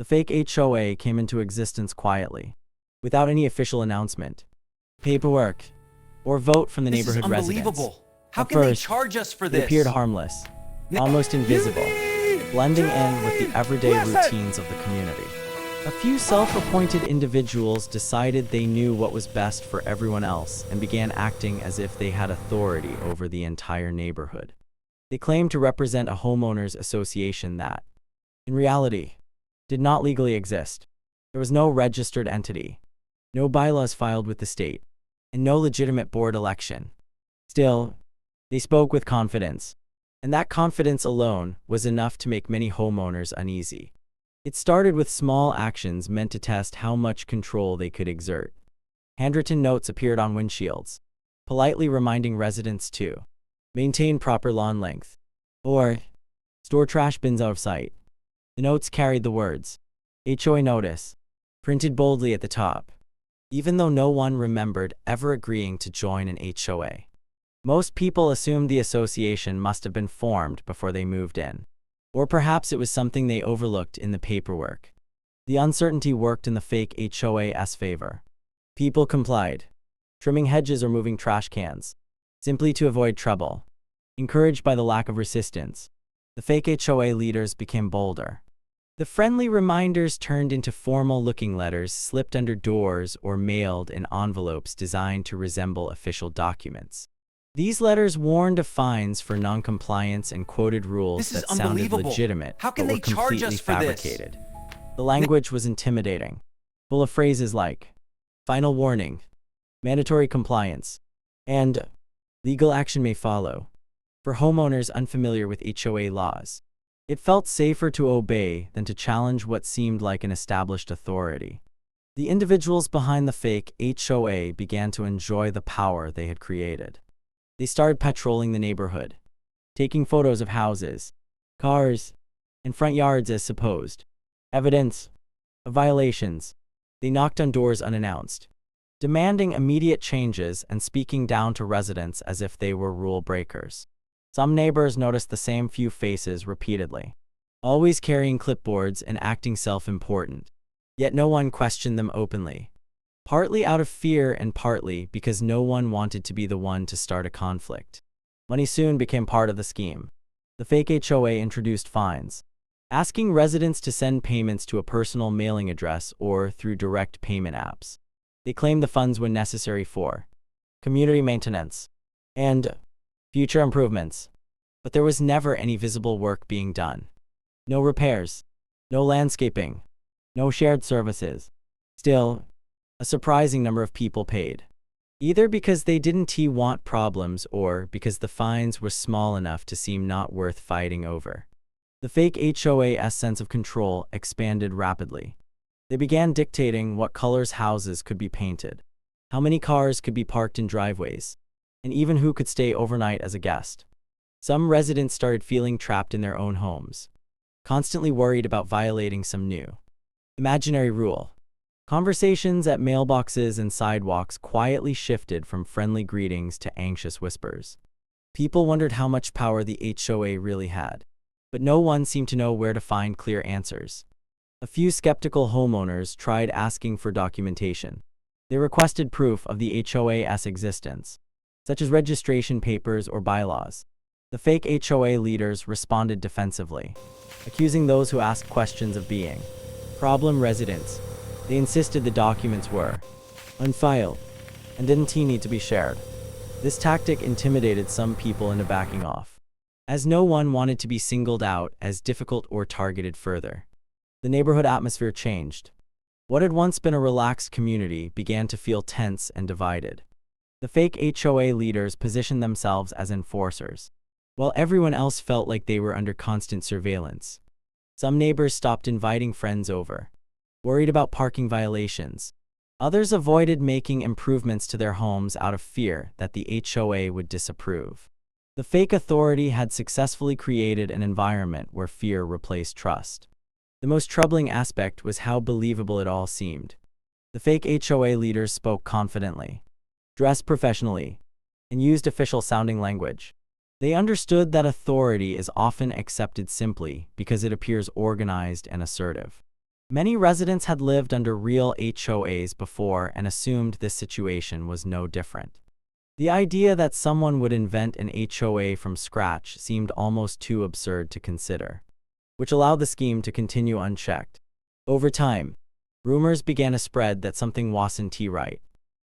The fake HOA came into existence quietly, without any official announcement, paperwork, or vote from the This is neighborhood residents. unbelievable. How At can they first, charge us for they this? appeared harmless, almost invisible, blending in with the everyday routines of the community. A few self-appointed individuals decided they knew what was best for everyone else and began acting as if they had authority over the entire neighborhood. They claimed to represent a homeowners association that, in reality, did not legally exist. There was no registered entity, no bylaws filed with the state, and no legitimate board election. Still, they spoke with confidence, and that confidence alone was enough to make many homeowners uneasy. It started with small actions meant to test how much control they could exert. Handwritten notes appeared on windshields, politely reminding residents to maintain proper lawn length, or store trash bins out of sight. The notes carried the words, HOA notice, printed boldly at the top, even though no one remembered ever agreeing to join an HOA. Most people assumed the association must have been formed before they moved in, or perhaps it was something they overlooked in the paperwork. The uncertainty worked in the fake HOA's favor. People complied, trimming hedges or moving trash cans, simply to avoid trouble. Encouraged by the lack of resistance, the fake HOA leaders became bolder. The friendly reminders turned into formal-looking letters slipped under doors or mailed in envelopes designed to resemble official documents. These letters warned of fines for noncompliance and quoted rules that sounded legitimate How can but were they charge completely us for this? fabricated. The language was intimidating, full of phrases like final warning, mandatory compliance, and legal action may follow. For homeowners unfamiliar with HOA laws, it felt safer to obey than to challenge what seemed like an established authority. The individuals behind the fake HOA began to enjoy the power they had created. They started patrolling the neighborhood, taking photos of houses, cars, and front yards as supposed evidence of violations. They knocked on doors unannounced, demanding immediate changes and speaking down to residents as if they were rule breakers. Some neighbors noticed the same few faces repeatedly, always carrying clipboards and acting self-important, yet no one questioned them openly. Partly out of fear and partly because no one wanted to be the one to start a conflict. Money soon became part of the scheme. The fake HOA introduced fines, asking residents to send payments to a personal mailing address or through direct payment apps. They claimed the funds were necessary for community maintenance and future improvements, but there was never any visible work being done. No repairs, no landscaping, no shared services. Still, a surprising number of people paid, either because they didn't want problems or because the fines were small enough to seem not worth fighting over. The fake HOA's sense of control expanded rapidly. They began dictating what colors houses could be painted, how many cars could be parked in driveways, and even who could stay overnight as a guest. Some residents started feeling trapped in their own homes, constantly worried about violating some new imaginary rule. Conversations at mailboxes and sidewalks quietly shifted from friendly greetings to anxious whispers. People wondered how much power the HOA really had, but no one seemed to know where to find clear answers. A few skeptical homeowners tried asking for documentation. They requested proof of the HOA's existence, such as registration papers or bylaws. The fake HOA leaders responded defensively, accusing those who asked questions of being problem residents. They insisted the documents were unfiled and didn't need to be shared. This tactic intimidated some people into backing off, as no one wanted to be singled out as difficult or targeted further. The neighborhood atmosphere changed. What had once been a relaxed community began to feel tense and divided. The fake HOA leaders positioned themselves as enforcers, while everyone else felt like they were under constant surveillance. Some neighbors stopped inviting friends over, worried about parking violations. Others avoided making improvements to their homes out of fear that the HOA would disapprove. The fake authority had successfully created an environment where fear replaced trust. The most troubling aspect was how believable it all seemed. The fake HOA leaders spoke confidently, dressed professionally, and used official-sounding language. They understood that authority is often accepted simply because it appears organized and assertive. Many residents had lived under real HOAs before and assumed this situation was no different. The idea that someone would invent an HOA from scratch seemed almost too absurd to consider, which allowed the scheme to continue unchecked. Over time, rumors began to spread that something wasn't right.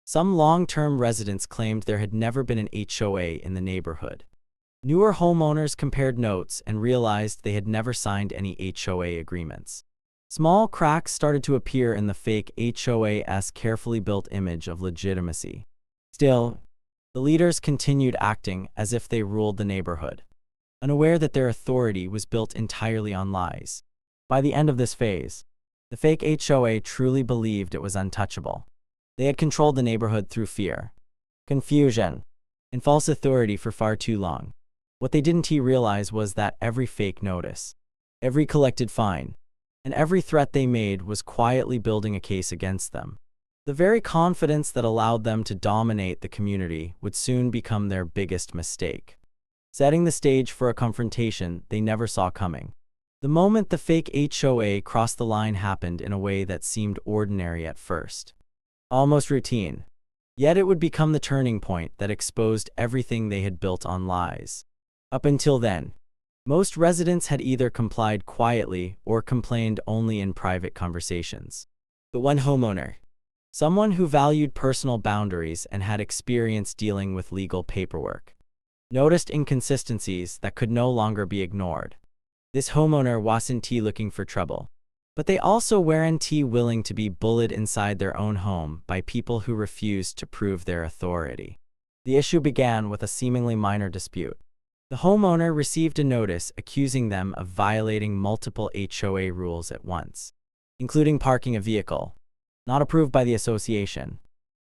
Some long-term residents claimed there had never been an HOA in the neighborhood. Newer homeowners compared notes and realized they had never signed any HOA agreements. Small cracks started to appear in the fake HOA's carefully built image of legitimacy. Still, the leaders continued acting as if they ruled the neighborhood, unaware that their authority was built entirely on lies. By the end of this phase, the fake HOA truly believed it was untouchable. They had controlled the neighborhood through fear, confusion, and false authority for far too long. What they didn't realize was that every fake notice, every collected fine, and every threat they made was quietly building a case against them. The very confidence that allowed them to dominate the community would soon become their biggest mistake, setting the stage for a confrontation they never saw coming. The moment the fake HOA crossed the line happened in a way that seemed ordinary at first, almost routine. Yet it would become the turning point that exposed everything they had built on lies. Up until then, most residents had either complied quietly or complained only in private conversations. But one homeowner, someone who valued personal boundaries and had experience dealing with legal paperwork, noticed inconsistencies that could no longer be ignored. This homeowner wasn't looking for trouble, but they also weren't willing to be bullied inside their own home by people who refused to prove their authority. The issue began with a seemingly minor dispute. The homeowner received a notice accusing them of violating multiple HOA rules at once, including parking a vehicle not approved by the association,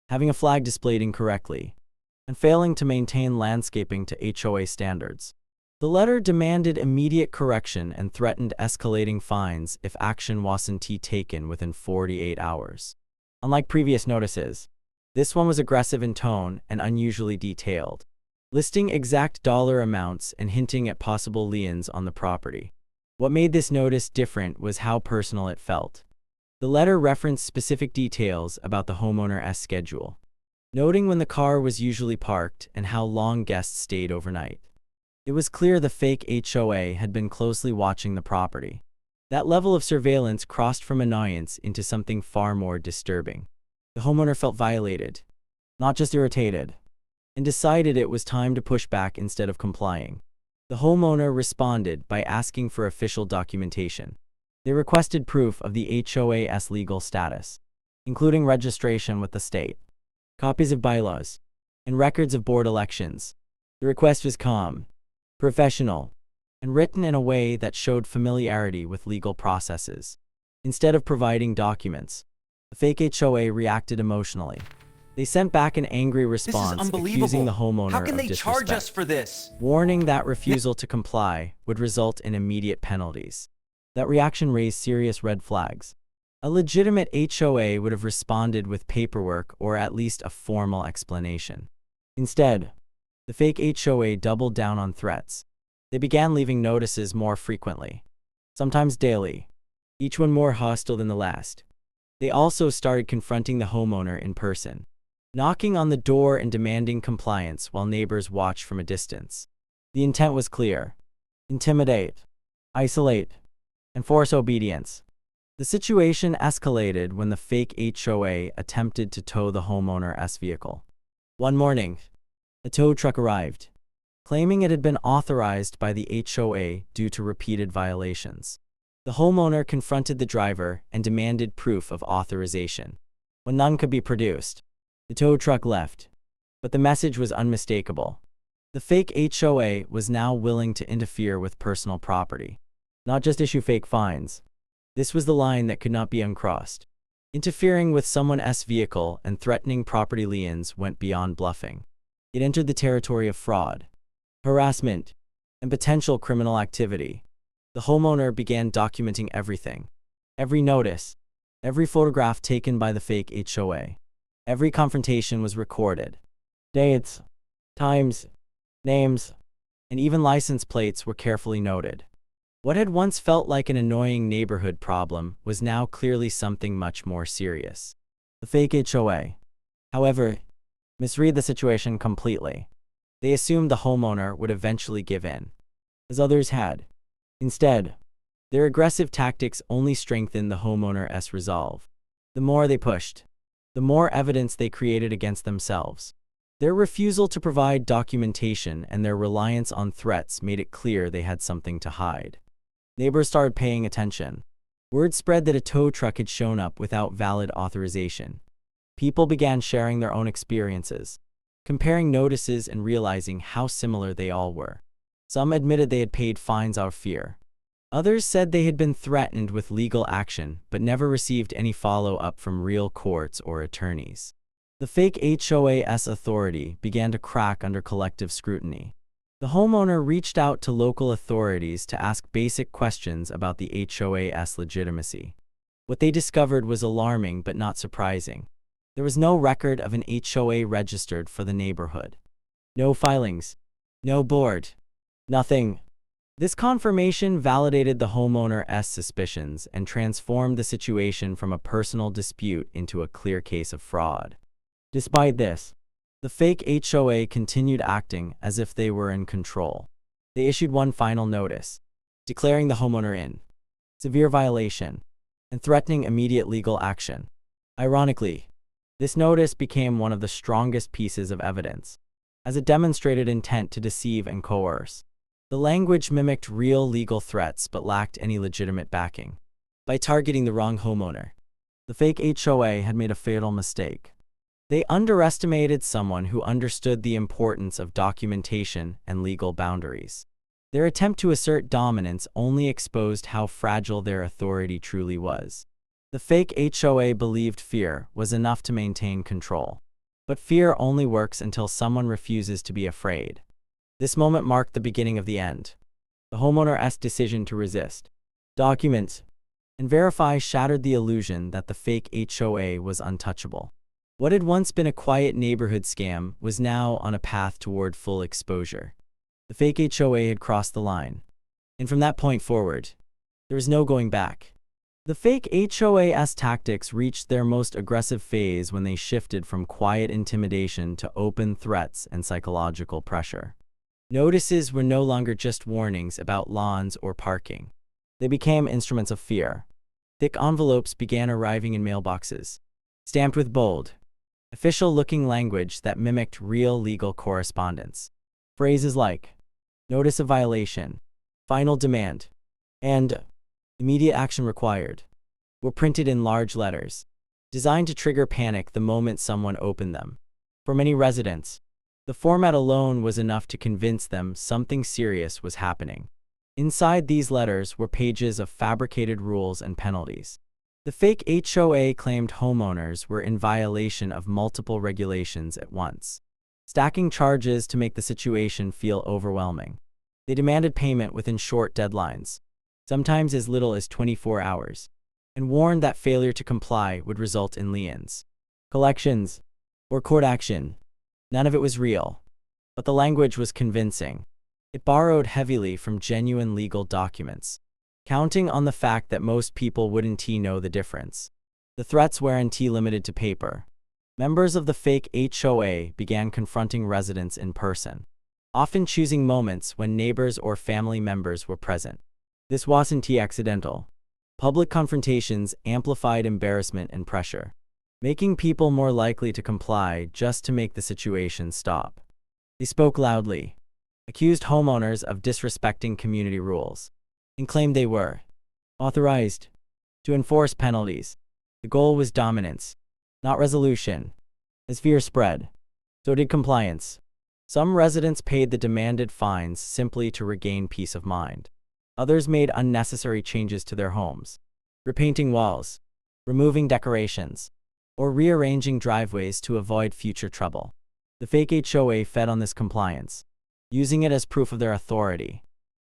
having a flag displayed incorrectly, and failing to maintain landscaping to HOA standards. The letter demanded immediate correction and threatened escalating fines if action wasn't taken within 48 hours. Unlike previous notices, this one was aggressive in tone and unusually detailed, listing exact dollar amounts and hinting at possible liens on the property. What made this notice different was how personal it felt. The letter referenced specific details about the homeowner's schedule, noting when the car was usually parked and how long guests stayed overnight. It was clear the fake HOA had been closely watching the property. That level of surveillance crossed from annoyance into something far more disturbing. The homeowner felt violated, not just irritated, and decided it was time to push back instead of complying. The homeowner responded by asking for official documentation. They requested proof of the HOA's legal status, including registration with the state, copies of bylaws, and records of board elections. The request was calm, professional, and written in a way that showed familiarity with legal processes. Instead of providing documents, the fake HOA reacted emotionally. They sent back an angry response accusing the homeowner How can of they disrespect, charge us for this? warning that refusal to comply would result in immediate penalties. That reaction raised serious red flags. A legitimate HOA would have responded with paperwork or at least a formal explanation. Instead, the fake HOA doubled down on threats. They began leaving notices more frequently, sometimes daily, each one more hostile than the last. They also started confronting the homeowner in person, knocking on the door and demanding compliance while neighbors watched from a distance. The intent was clear: intimidate, isolate, and force obedience. The situation escalated when the fake HOA attempted to tow the homeowner's vehicle. One morning, a tow truck arrived, claiming it had been authorized by the HOA due to repeated violations. The homeowner confronted the driver and demanded proof of authorization. When none could be produced, the tow truck left, but the message was unmistakable. The fake HOA was now willing to interfere with personal property, not just issue fake fines. This was the line that could not be uncrossed. Interfering with someone's vehicle and threatening property liens went beyond bluffing. It entered the territory of fraud, harassment, and potential criminal activity. The homeowner began documenting everything: every notice, every photograph taken by the fake HOA. Every confrontation was recorded. Dates, times, names, and even license plates were carefully noted. What had once felt like an annoying neighborhood problem was now clearly something much more serious. The fake HOA, however, misread the situation completely. They assumed the homeowner would eventually give in, as others had. Instead, their aggressive tactics only strengthened the homeowner's resolve. The more they pushed, the more evidence they created against themselves. Their refusal to provide documentation and their reliance on threats made it clear they had something to hide. Neighbors started paying attention. Word spread that a tow truck had shown up without valid authorization. People began sharing their own experiences, comparing notices and realizing how similar they all were. Some admitted they had paid fines out of fear. Others said they had been threatened with legal action but never received any follow-up from real courts or attorneys. The fake HOA's authority began to crack under collective scrutiny. The homeowner reached out to local authorities to ask basic questions about the HOA's legitimacy. What they discovered was alarming but not surprising. There was no record of an HOA registered for the neighborhood. No filings. No board. Nothing. This confirmation validated the homeowner's suspicions and transformed the situation from a personal dispute into a clear case of fraud. Despite this, the fake HOA continued acting as if they were in control. They issued one final notice, declaring the homeowner in severe violation and threatening immediate legal action. Ironically, this notice became one of the strongest pieces of evidence, as it demonstrated intent to deceive and coerce. The language mimicked real legal threats but lacked any legitimate backing. By targeting the wrong homeowner, the fake HOA had made a fatal mistake. They underestimated someone who understood the importance of documentation and legal boundaries. Their attempt to assert dominance only exposed how fragile their authority truly was. The fake HOA believed fear was enough to maintain control. But fear only works until someone refuses to be afraid. This moment marked the beginning of the end. The homeowner's decision to resist, document, and verify shattered the illusion that the fake HOA was untouchable. What had once been a quiet neighborhood scam was now on a path toward full exposure. The fake HOA had crossed the line. And from that point forward, there was no going back. The fake HOA's tactics reached their most aggressive phase when they shifted from quiet intimidation to open threats and psychological pressure. Notices were no longer just warnings about lawns or parking. They became instruments of fear. Thick envelopes began arriving in mailboxes, stamped with bold, official-looking language that mimicked real legal correspondence. Phrases like notice of violation, final demand, and immediate action required were printed in large letters, designed to trigger panic the moment someone opened them. For many residents, the format alone was enough to convince them something serious was happening. Inside these letters were pages of fabricated rules and penalties. The fake HOA claimed homeowners were in violation of multiple regulations at once, stacking charges to make the situation feel overwhelming. They demanded payment within short deadlines, sometimes as little as 24 hours, and warned that failure to comply would result in liens, collections, or court action. None of it was real, but the language was convincing. It borrowed heavily from genuine legal documents, counting on the fact that most people wouldn't know the difference. The threats weren't limited to paper. Members of the fake HOA began confronting residents in person, often choosing moments when neighbors or family members were present. This wasn't accidental. Public confrontations amplified embarrassment and pressure, making people more likely to comply just to make the situation stop. They spoke loudly, accused homeowners of disrespecting community rules, and claimed they were authorized to enforce penalties. The goal was dominance, not resolution. As fear spread, so did compliance. Some residents paid the demanded fines simply to regain peace of mind. Others made unnecessary changes to their homes, repainting walls, removing decorations, or rearranging driveways to avoid future trouble. The fake HOA fed on this compliance, using it as proof of their authority.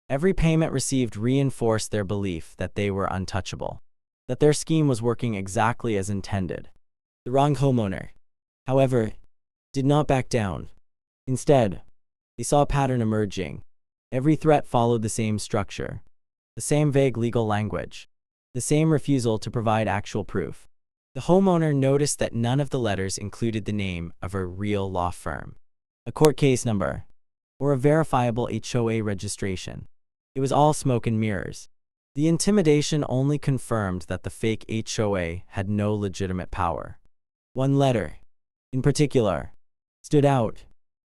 Every payment received reinforced their belief that they were untouchable, that their scheme was working exactly as intended. The wrong homeowner, however, did not back down. Instead, they saw a pattern emerging. Every threat followed the same structure. the same vague legal language, the same refusal to provide actual proof. The homeowner noticed that none of the letters included the name of a real law firm, a court case number, or a verifiable HOA registration. It was all smoke and mirrors. The intimidation only confirmed that the fake HOA had no legitimate power. One letter, in particular, stood out.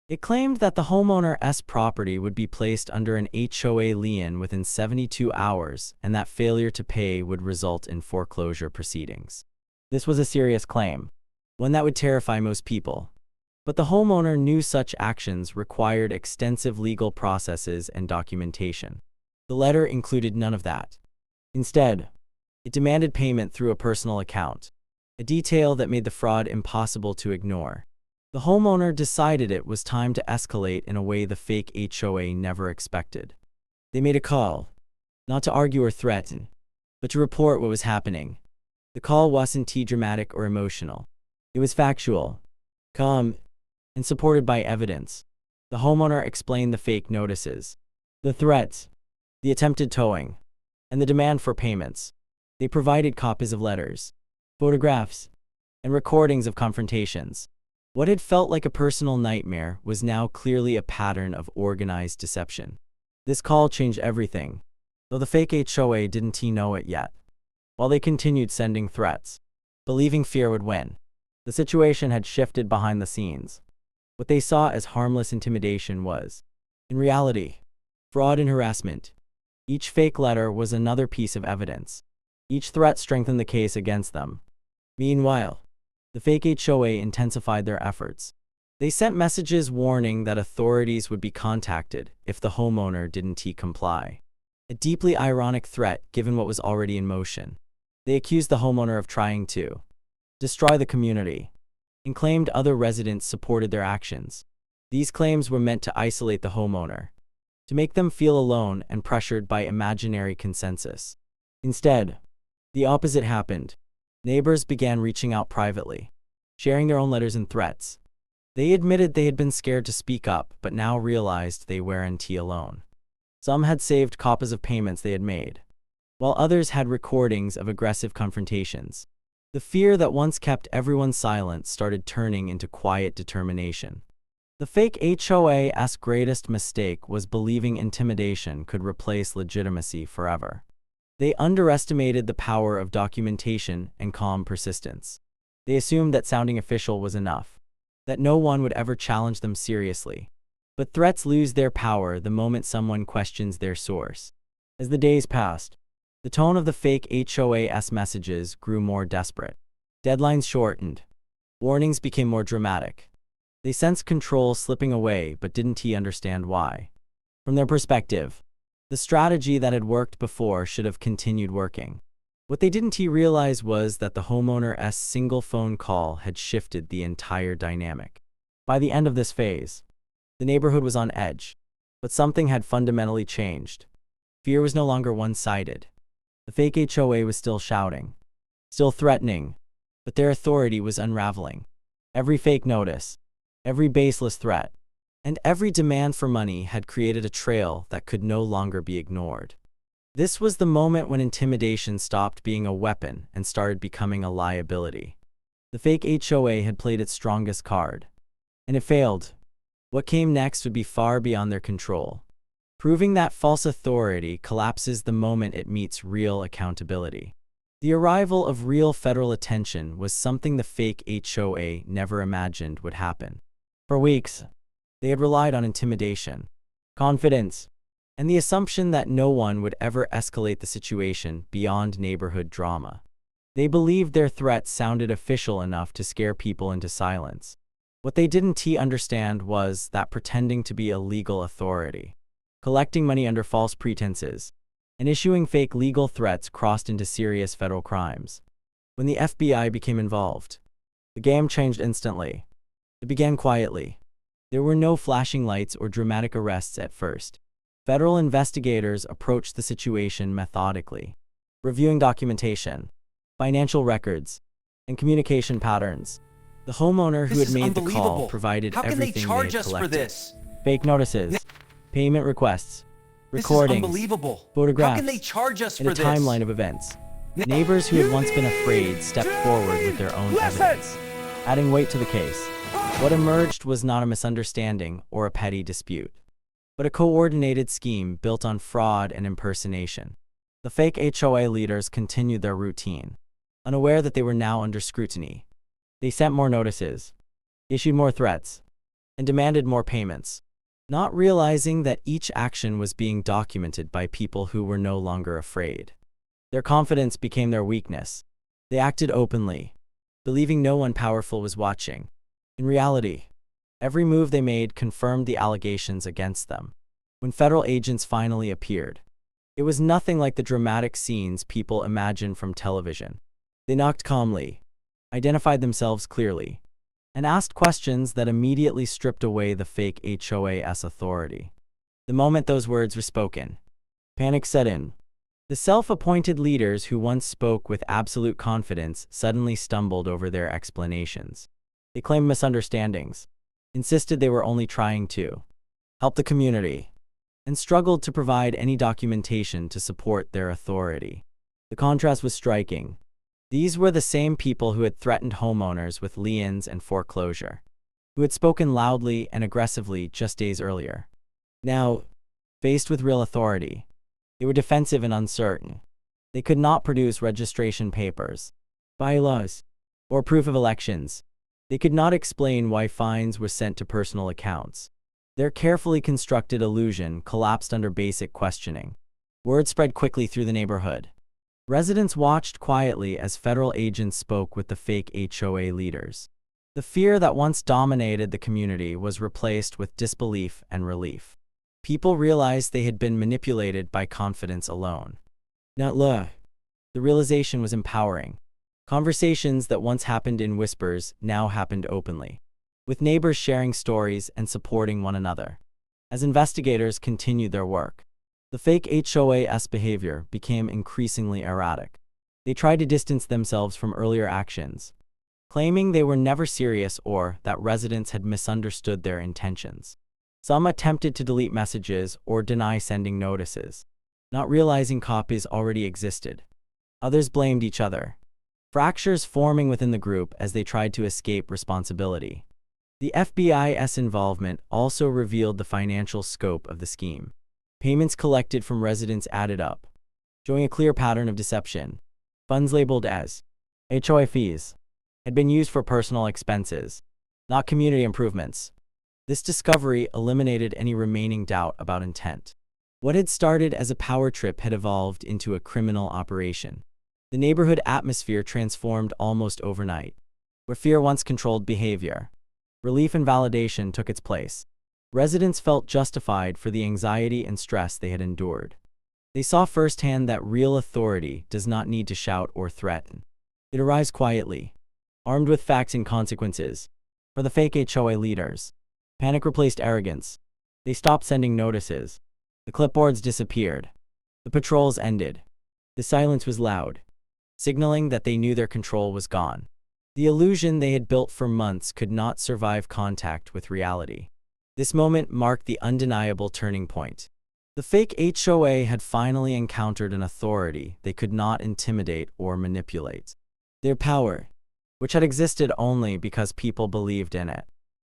It claimed that the homeowner's property would be placed under an HOA lien within 72 hours and that failure to pay would result in foreclosure proceedings. This was a serious claim, one that would terrify most people. But the homeowner knew such actions required extensive legal processes and documentation. The letter included none of that. Instead, it demanded payment through a personal account, a detail that made the fraud impossible to ignore. The homeowner decided it was time to escalate in a way the fake HOA never expected. They made a call, not to argue or threaten, but to report what was happening. The call wasn't too dramatic or emotional. It was factual, calm, and supported by evidence. The homeowner explained the fake notices, the threats, the attempted towing, and the demand for payments. They provided copies of letters, photographs, and recordings of confrontations. What had felt like a personal nightmare was now clearly a pattern of organized deception. This call changed everything, though the fake HOA didn't know it yet. While they continued sending threats, believing fear would win, the situation had shifted behind the scenes. What they saw as harmless intimidation was, in reality, fraud and harassment. Each fake letter was another piece of evidence. Each threat strengthened the case against them. Meanwhile, the fake HOA intensified their efforts. They sent messages warning that authorities would be contacted if the homeowner didn't comply. A deeply ironic threat given what was already in motion. They accused the homeowner of trying to destroy the community and claimed other residents supported their actions. These claims were meant to isolate the homeowner, to make them feel alone and pressured by imaginary consensus. Instead, the opposite happened. Neighbors began reaching out privately, sharing their own letters and threats. They admitted they had been scared to speak up, but now realized they weren't alone. Some had saved copies of payments they had made, while others had recordings of aggressive confrontations. The fear that once kept everyone silent started turning into quiet determination. The fake HOA's greatest mistake was believing intimidation could replace legitimacy forever. They underestimated the power of documentation and calm persistence. They assumed that sounding official was enough, that no one would ever challenge them seriously. But threats lose their power the moment someone questions their source. As the days passed, the tone of the fake HOA's messages grew more desperate. Deadlines shortened. Warnings became more dramatic. They sensed control slipping away but didn't understand why. From their perspective, the strategy that had worked before should have continued working. What they didn't realize was that the homeowner's single phone call had shifted the entire dynamic. By the end of this phase, the neighborhood was on edge, but something had fundamentally changed. Fear was no longer one-sided. The fake HOA was still shouting, still threatening, but their authority was unraveling. Every fake notice, every baseless threat, and every demand for money had created a trail that could no longer be ignored. This was the moment when intimidation stopped being a weapon and started becoming a liability. The fake HOA had played its strongest card, and it failed. What came next would be far beyond their control, proving that false authority collapses the moment it meets real accountability. The arrival of real federal attention was something the fake HOA never imagined would happen. For weeks, they had relied on intimidation, confidence, and the assumption that no one would ever escalate the situation beyond neighborhood drama. They believed their threats sounded official enough to scare people into silence. What they didn't understand was that pretending to be a legal authority, collecting money under false pretenses, and issuing fake legal threats crossed into serious federal crimes. When the FBI became involved, the game changed instantly. It began quietly. There were no flashing lights or dramatic arrests at first. Federal investigators approached the situation methodically, reviewing documentation, financial records, and communication patterns. The homeowner who had made the call provided everything they had collected. Fake notices, payment requests, recordings, unbelievable. How photographs, can they charge us and for a this? timeline of events. Neighbors who had once been afraid stepped forward with their own evidence, adding weight to the case. What emerged was not a misunderstanding or a petty dispute, but a coordinated scheme built on fraud and impersonation. The fake HOA leaders continued their routine, unaware that they were now under scrutiny. They sent more notices, issued more threats, and demanded more payments, not realizing that each action was being documented by people who were no longer afraid. Their confidence became their weakness. They acted openly, believing no one powerful was watching. In reality, every move they made confirmed the allegations against them. When federal agents finally appeared, it was nothing like the dramatic scenes people imagine from television. They knocked calmly, identified themselves clearly, and asked questions that immediately stripped away the fake HOA's authority. The moment those words were spoken, panic set in. The self-appointed leaders who once spoke with absolute confidence suddenly stumbled over their explanations. They claimed misunderstandings, insisted they were only trying to help the community, and struggled to provide any documentation to support their authority. The contrast was striking. These were the same people who had threatened homeowners with liens and foreclosure, who had spoken loudly and aggressively just days earlier. Now, faced with real authority, they were defensive and uncertain. They could not produce registration papers, bylaws, or proof of elections. They could not explain why fines were sent to personal accounts. Their carefully constructed illusion collapsed under basic questioning. Word spread quickly through the neighborhood. Residents watched quietly as federal agents spoke with the fake HOA leaders. The fear that once dominated the community was replaced with disbelief and relief. People realized they had been manipulated by confidence alone. The realization was empowering. Conversations that once happened in whispers now happened openly, with neighbors sharing stories and supporting one another. As investigators continued their work, the fake HOA's behavior became increasingly erratic. They tried to distance themselves from earlier actions, claiming they were never serious or that residents had misunderstood their intentions. Some attempted to delete messages or deny sending notices, not realizing copies already existed. Others blamed each other, fractures forming within the group as they tried to escape responsibility. The FBI's involvement also revealed the financial scope of the scheme. Payments collected from residents added up, showing a clear pattern of deception. Funds labeled as HOA fees had been used for personal expenses, not community improvements. This discovery eliminated any remaining doubt about intent. What had started as a power trip had evolved into a criminal operation. The neighborhood atmosphere transformed almost overnight. Where fear once controlled behavior, relief and validation took its place. Residents felt justified for the anxiety and stress they had endured. They saw firsthand that real authority does not need to shout or threaten. It arrives quietly, armed with facts and consequences. For the fake HOA leaders, panic replaced arrogance. They stopped sending notices. The clipboards disappeared. The patrols ended. The silence was loud, signaling that they knew their control was gone. The illusion they had built for months could not survive contact with reality. This moment marked the undeniable turning point. The fake HOA had finally encountered an authority they could not intimidate or manipulate. Their power, which had existed only because people believed in it,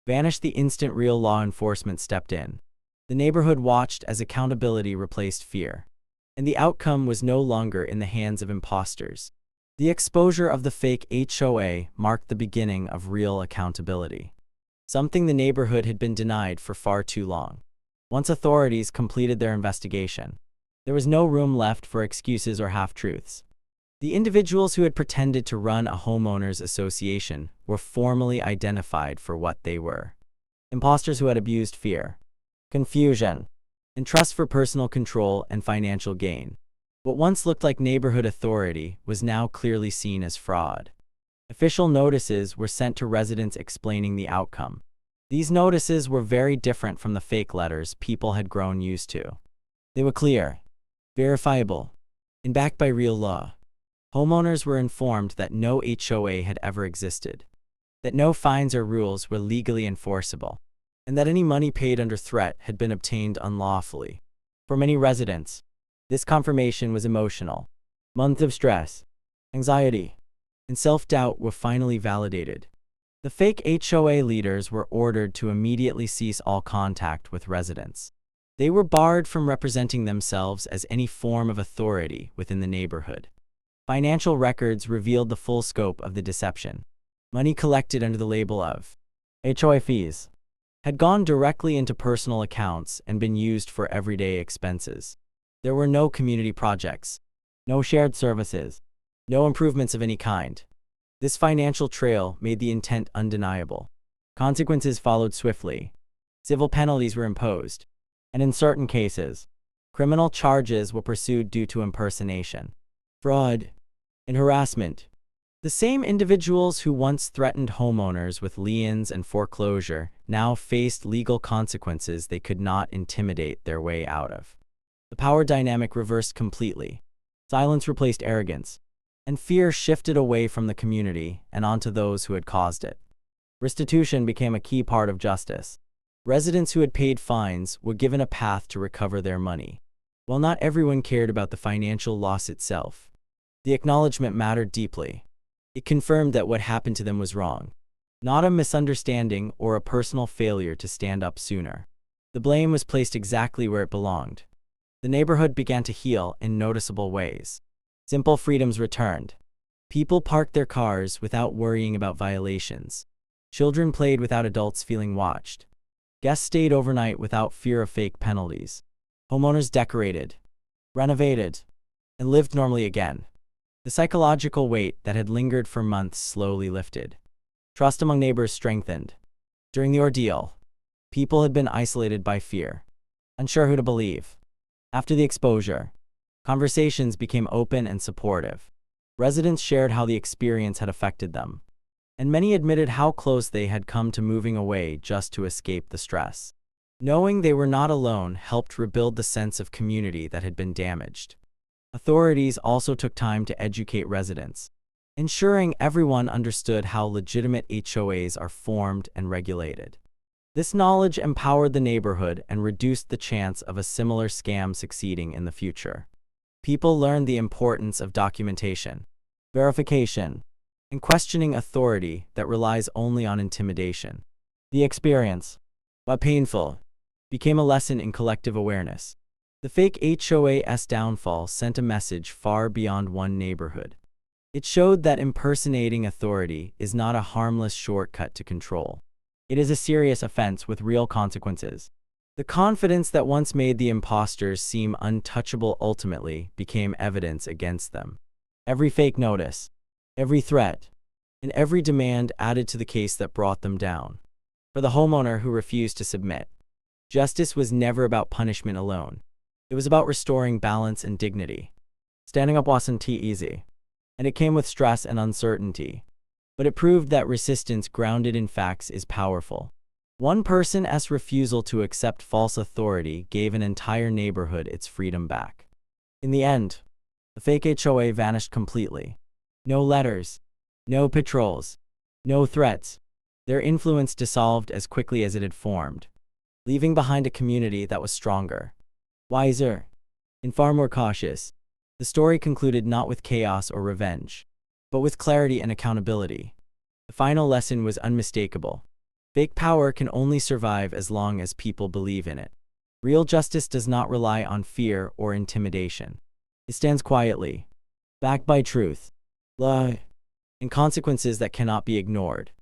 vanished the instant real law enforcement stepped in. The neighborhood watched as accountability replaced fear, and the outcome was no longer in the hands of imposters. The exposure of the fake HOA marked the beginning of real accountability, something the neighborhood had been denied for far too long. Once authorities completed their investigation, there was no room left for excuses or half-truths. The individuals who had pretended to run a homeowners association were formally identified for what they were: imposters who had abused fear, confusion, and trust for personal control and financial gain. What once looked like neighborhood authority was now clearly seen as fraud. Official notices were sent to residents explaining the outcome. These notices were very different from the fake letters people had grown used to. They were clear, verifiable, and backed by real law. Homeowners were informed that no HOA had ever existed, that no fines or rules were legally enforceable, and that any money paid under threat had been obtained unlawfully. For many residents, this confirmation was emotional. Months of stress, anxiety, and self-doubt were finally validated. The fake HOA leaders were ordered to immediately cease all contact with residents. They were barred from representing themselves as any form of authority within the neighborhood. Financial records revealed the full scope of the deception. Money collected under the label of HOA fees had gone directly into personal accounts and been used for everyday expenses. There were no community projects, no shared services, no improvements of any kind. This financial trail made the intent undeniable. Consequences followed swiftly. Civil penalties were imposed, and in certain cases, criminal charges were pursued due to impersonation, fraud, and harassment. The same individuals who once threatened homeowners with liens and foreclosure now faced legal consequences they could not intimidate their way out of. The power dynamic reversed completely. Silence replaced arrogance, and fear shifted away from the community and onto those who had caused it. Restitution became a key part of justice. Residents who had paid fines were given a path to recover their money. While not everyone cared about the financial loss itself, the acknowledgement mattered deeply. It confirmed that what happened to them was wrong, not a misunderstanding or a personal failure to stand up sooner. The blame was placed exactly where it belonged. The neighborhood began to heal in noticeable ways. Simple freedoms returned. People parked their cars without worrying about violations. Children played without adults feeling watched. Guests stayed overnight without fear of fake penalties. Homeowners decorated, renovated, and lived normally again. The psychological weight that had lingered for months slowly lifted. Trust among neighbors strengthened. During the ordeal, people had been isolated by fear, unsure who to believe. After the exposure, conversations became open and supportive. Residents shared how the experience had affected them, and many admitted how close they had come to moving away just to escape the stress. Knowing they were not alone helped rebuild the sense of community that had been damaged. Authorities also took time to educate residents, ensuring everyone understood how legitimate HOAs are formed and regulated. This knowledge empowered the neighborhood and reduced the chance of a similar scam succeeding in the future. People learned the importance of documentation, verification, and questioning authority that relies only on intimidation. The experience, while painful, became a lesson in collective awareness. The fake HOA's downfall sent a message far beyond one neighborhood. It showed that impersonating authority is not a harmless shortcut to control. It is a serious offense with real consequences. The confidence that once made the imposters seem untouchable ultimately became evidence against them. Every fake notice, every threat, and every demand added to the case that brought them down. For the homeowner who refused to submit, justice was never about punishment alone. It was about restoring balance and dignity. Standing up wasn't easy, and it came with stress and uncertainty. But it proved that resistance grounded in facts is powerful. One person's refusal to accept false authority gave an entire neighborhood its freedom back. In the end, the fake HOA vanished completely. No letters, no patrols, no threats. Their influence dissolved as quickly as it had formed, leaving behind a community that was stronger, wiser, and far more cautious. The story concluded not with chaos or revenge, but with clarity and accountability. The final lesson was unmistakable. Fake power can only survive as long as people believe in it. Real justice does not rely on fear or intimidation. It stands quietly, backed by truth, law, and consequences that cannot be ignored.